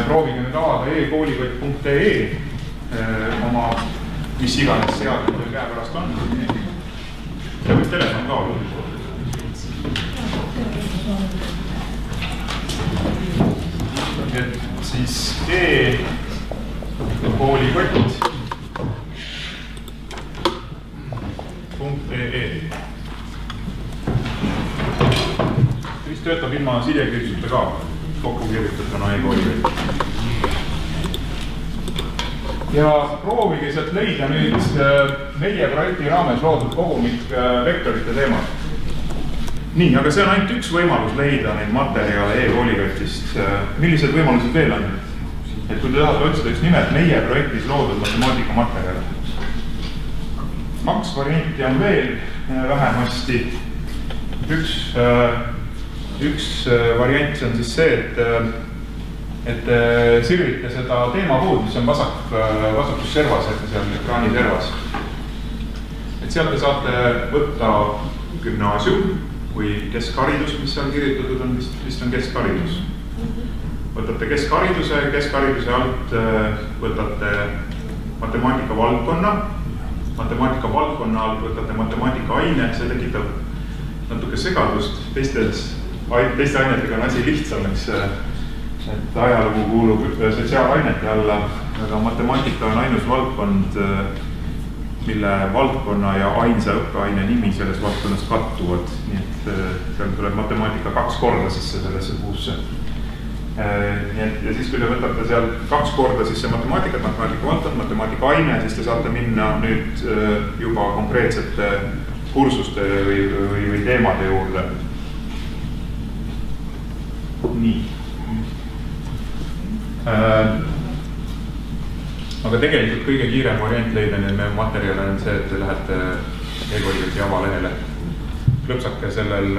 proovige nüüd avada e-koolikott.ee oma mis iganes seadmed teil käepärast on. Ja võib telefon ka olla. Et siis e-koolikott.ee mis töötab ilma sidekirjutuse ka kokku kirjutatuna e-koolikott. Ja proovige sealt leida nüüd meie projekti raames loodud kogumik vektorite teemal. Nii, aga see on ainult üks võimalus leida neid materjale e-koolikotist. Millised võimalused veel on? Et kui te tahate otsida üks nimet meie projektis loodud matemaatika materjale. 2 varianti on veel vähemasti. Üks variant on siis see, et sirvite seda teemapuud, mis on vasakus servas, seal ekraani servas. Et sealt te saate võtta gümnaasium või keskharidus, mis seal kirjutatud on, vist on keskharidus. Võtate keskhariduse alt võtate matemaatika valdkonna alt võtate matemaatika aine, see tekitab natuke segadust, teiste ainetega on asi lihtsam, eks, et ajalugu kuulub sotsiaalainete alla, aga matemaatika on ainus valdkond, mille valdkonna ja ainsa õppeaine nimi selles valdkonnas kattuvad, nii et seal tuleb matemaatika 2 korda sisse sellesse puusse. Ja siis, kui te võtate seal 2 korda sisse matemaatika valdkond, matemaatika aine, siis te saate minna nüüd juba konkreetsete kursuste või teemade juurde. Nii. Aga tegelikult kõige kiirem variant leida meie materjale on see, et te lähete e-koolikoti avalehele. Klõpsake sellel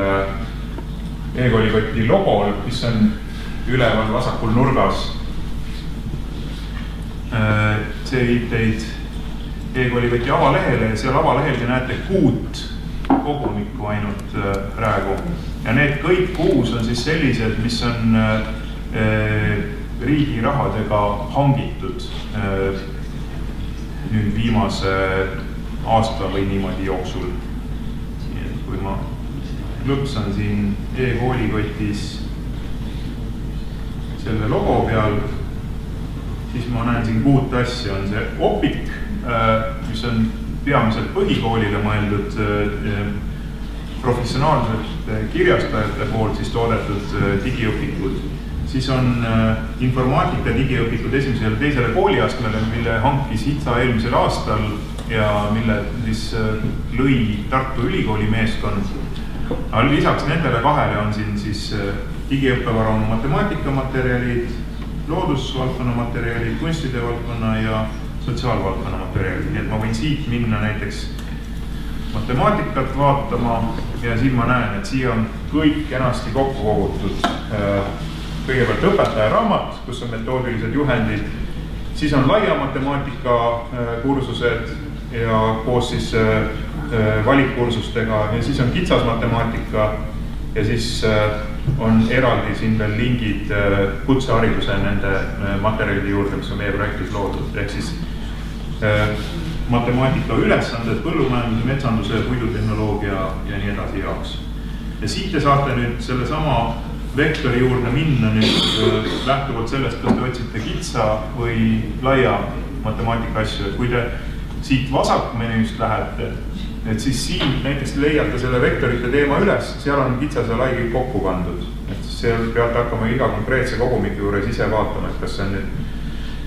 e-koolikoti logol, mis on üleval vasakul nurgas. See viib teid e-koolikoti avalehele ja seal avalehel te näete 6 kogumikku ainult praegu. Ja need kõik 6 on siis sellised, mis on riigi rahadega hangitud nüüd viimase aasta või niimoodi jooksul. Kui ma lõpsan siin e-koolikotis selle logo peal, siis ma näen siin 6 asja. On see opik, mis on peamiselt põhikoolile mõeldud professionaalsete kirjastajate poolt siis toodetud digiõpikud. Siis on informaatika digiõpikud 1. ja 2. kooliastmele, mille hankis HITSA eelmisel aastal ja mille siis lõi Tartu Ülikooli meeskond. Lisaks nendele 2 on siin siis digiõppevaruna matemaatika materjalid, loodusvaldkonna materjalid, kunstide valdkonna ja sotsiaalvaldkonna materjalid. Nii et ma võin siit minna näiteks matemaatikat vaatama ja siin ma näen, et siia on kõik kenasti kokku kogutud. Kõigepealt õpetaja raamat, kus on metoodilised juhendid, siis on laia matemaatika kursused ja koos siis valikkursustega ja siis on kitsas matemaatika ja siis on eraldi siin veel lingid kutsehariduse nende materjalide juurde, mis on meie projektis loodud, ehk siis matemaatika ülesanded, põllumajanduse, metsanduse, puidutehnoloogia ja nii edasi jaoks. Ja siit te saate nüüd selle sama vektori juurde minna nüüd lähtuvalt sellest, kas te otsite kitsa või laia matemaatika asju. Et kui te siit vasakmenüüst lähete, et siis siin näiteks leiate selle vektorite teema üles, seal on kitsas ja lai kõik kokku pandud. Et seal peate hakkama iga konkreetse kogumiku juures ise vaatama, et kas see on nüüd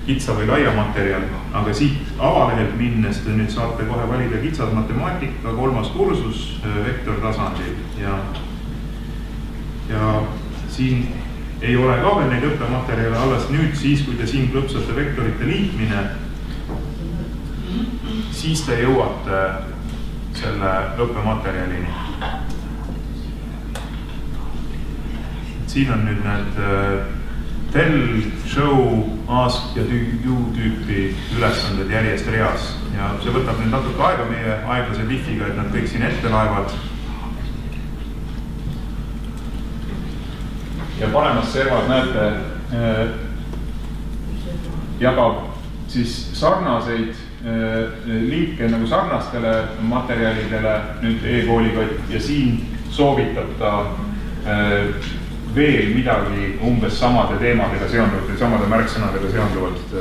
kitsa või laia materjal. Aga siit avalehelt minnes te nüüd saate kohe valida kitsas matemaatika, 3. kursus vektortasandil ja siin ei ole ka veel neid õppematerjale alles nüüd siis, kui te siin klõpsate vektorite liitmine, siis te jõuate selle õppematerjalini. Siin on nüüd need tell, show, ask ja do tüüpi ülesanded järjest reas ja see võtab nüüd natuke aega meie aeglase diffiga, et nad kõik siin ette laevad. Ja paremas servas näete jagab siis sarnaseid linke nagu sarnastele materjalidele nüüd e-koolikott ja siin soovitab ta veel midagi umbes samade teemadega seonduvalt või samade märksõnadega seonduvalt